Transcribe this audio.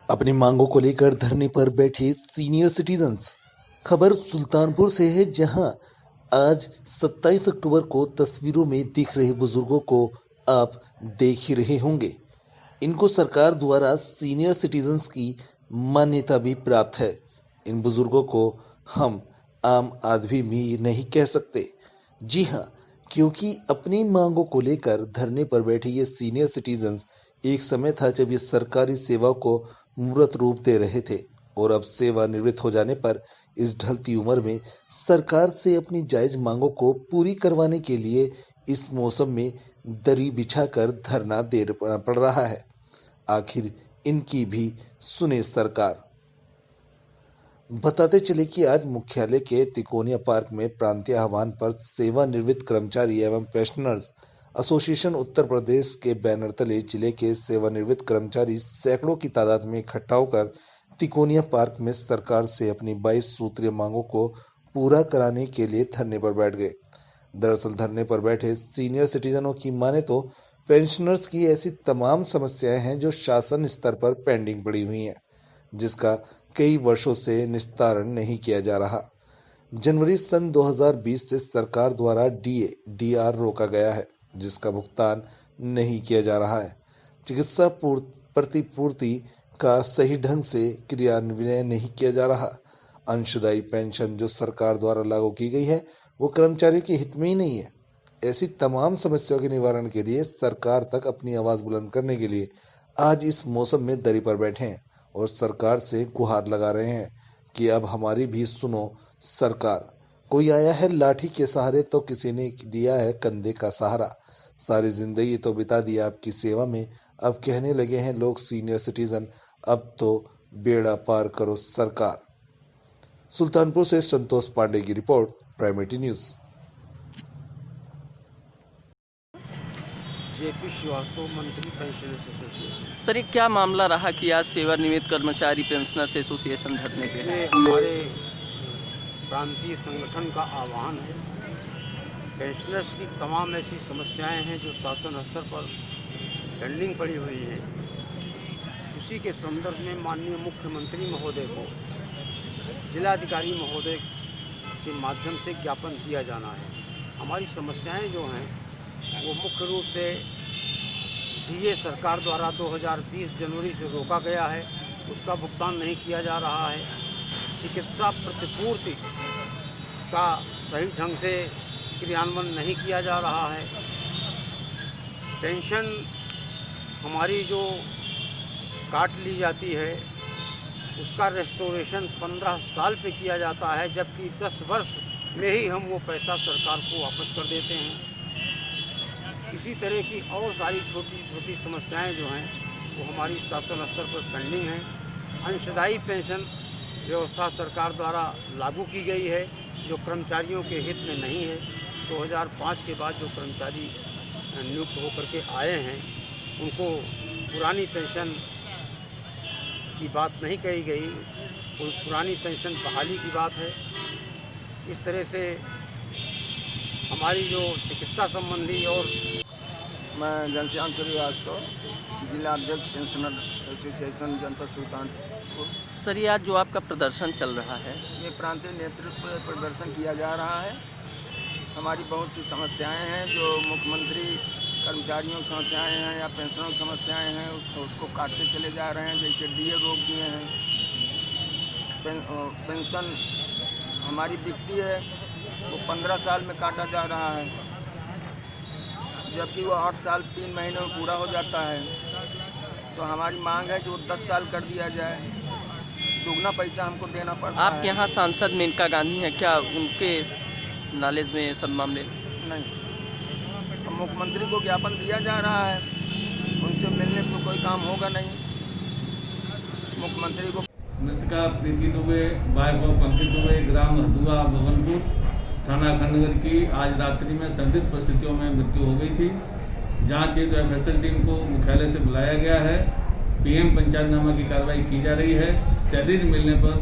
अपनी मांगों को लेकर धरने पर बैठे सीनियर सिटीजन्स। खबर सुल्तानपुर से है, जहां आज 27 अक्टूबर को तस्वीरों में दिख रहे बुजुर्गों को आप देख ही रहे होंगे। इनको सरकार द्वारा सीनियर सिटीजन्स की मान्यता भी प्राप्त है। इन बुजुर्गों को हम आम आदमी भी नहीं कह सकते। जी हाँ, क्योंकि अपनी मांगों को लेकर धरने पर बैठे ये सीनियर सिटीजन्स, एक समय था जब ये सरकारी सेवा को मूर्त रूप दे रहे थे और अब सेवानिवृत्त हो जाने पर इस ढलती उम्र में सरकार से अपनी जायज मांगों को पूरी करवाने के लिए इस मौसम में दरी बिछाकर धरना देना पड़ रहा है। आखिर इनकी भी सुने सरकार। बताते चले कि आज मुख्यालय के तिकोनिया पार्क में प्रांतीय आह्वान पर सेवानिवृत्त कर्मचारी एवं पेंशनर्स एसोसिएशन उत्तर प्रदेश के बैनर तले जिले के सेवानिवृत्त कर्मचारी सैकड़ों की तादाद में इकट्ठा होकर तिकोनिया पार्क में सरकार से अपनी 22 सूत्रीय मांगों को पूरा कराने के लिए धरने पर बैठ गए। दरअसल धरने पर बैठे सीनियर सिटीजनों की माने तो पेंशनर्स की ऐसी तमाम समस्याएं हैं जो शासन स्तर पर पेंडिंग पड़ी हुई हैं, जिसका कई वर्षों से निस्तारण नहीं किया जा रहा। जनवरी सन 2020 से सरकार द्वारा डीआर रोका गया है, जिसका भुगतान नहीं किया जा रहा है। चिकित्सा प्रतिपूर्ति का सही ढंग से क्रियान्वयन नहीं किया जा रहा। अंशदायी पेंशन जो सरकार द्वारा लागू की गई है वो कर्मचारियों के हित में ही नहीं है। ऐसी तमाम समस्याओं के निवारण के लिए सरकार तक अपनी आवाज बुलंद करने के लिए आज इस मौसम में दरी पर बैठे हैं और सरकार से गुहार लगा रहे हैं कि अब हमारी भी सुनो सरकार। कोई आया है लाठी के सहारे तो किसी ने दिया है कंधे का सहारा। सारी जिंदगी तो बिता दी आपकी सेवा में, अब कहने लगे हैं लोग सीनियर सिटीजन, अब तो बेड़ा पार करो सरकार। सुल्तानपुर से संतोष पांडे की रिपोर्ट, प्राइमेटी न्यूज। जेपी श्रीवास्तव, मंत्री पेंशनर्स एसोसिएशन। सर, ये क्या मामला रहा कि आज सेवानिवृत्त कर्मचारी पेंशनर्स एसोसिएशन धरने पे है? ये हमारे प्रांतीय संगठन का आह्वान है। पेंशनर्स की तमाम ऐसी समस्याएं हैं जो शासन स्तर पर पेंडिंग पड़ी हुई हैं। उसी के संदर्भ में माननीय मुख्यमंत्री महोदय को जिलाधिकारी महोदय के माध्यम से ज्ञापन दिया जाना है। हमारी समस्याएं जो हैं वो मुख्य रूप से डीए सरकार द्वारा 2020 जनवरी से रोका गया है, उसका भुगतान नहीं किया जा रहा है। चिकित्सा प्रतिपूर्ति का सही ढंग से क्रियान्वयन नहीं किया जा रहा है। पेंशन हमारी जो काट ली जाती है उसका रेस्टोरेशन 15 साल पे किया जाता है, जबकि 10 वर्ष में ही हम वो पैसा सरकार को वापस कर देते हैं। इसी तरह की और सारी छोटी छोटी समस्याएं जो हैं वो हमारी शासन स्तर पर पेंडिंग हैं। अंशदायी पेंशन व्यवस्था सरकार द्वारा लागू की गई है जो कर्मचारियों के हित में नहीं है। 2005 के बाद जो कर्मचारी नियुक्त होकर के आए हैं उनको पुरानी पेंशन की बात नहीं कही गई, उस पुरानी पेंशन बहाली की बात है। इस तरह से हमारी जो चिकित्सा संबंधी और मैं घनश्याम श्रीवास्तव, जिला अध्यक्ष पेंशनर एसोसिएशन जनपद सुल्तानपुर। सर, ये आज जो आपका प्रदर्शन चल रहा है, ये प्रांतीय नेतृत्व प्रदर्शन किया जा रहा है। हमारी बहुत सी समस्याएं हैं जो मुख्यमंत्री कर्मचारियों की समस्याएं हैं या पेंशनों की समस्याएं हैं उसको काटते चले जा रहे हैं। जैसे डीए रोक दिए हैं, पेंशन हमारी बिकती है वो 15 साल में काटा जा रहा है, जबकि वो 8 साल 3 महीने में पूरा हो जाता है। तो हमारी मांग है जो 10 साल कर दिया जाए, दुगना पैसा हमको देना पड़ता है। आपके यहाँ सांसद मेनका गांधी हैं, क्या उनके नॉलेज में सब मामले? नहीं, मुख्यमंत्री को ज्ञापन दिया जा रहा है, उनसे मिलने तो कोई काम होगा नहीं। मुख्यमंत्री को मृतका प्रीति दुबे, वाइफ ऑफ पंकज दुबे, ग्राम हदुआ, भवनपुर, थाना खंडगर की आज रात्रि में संदिग्ध परिस्थितियों में मृत्यु हो गई थी। जांच हेतु एफएसएल टीम को मुख्यालय से बुलाया गया है। पीएम पंचायतनामा की कार्रवाई की जा रही है। तहरीर मिलने पर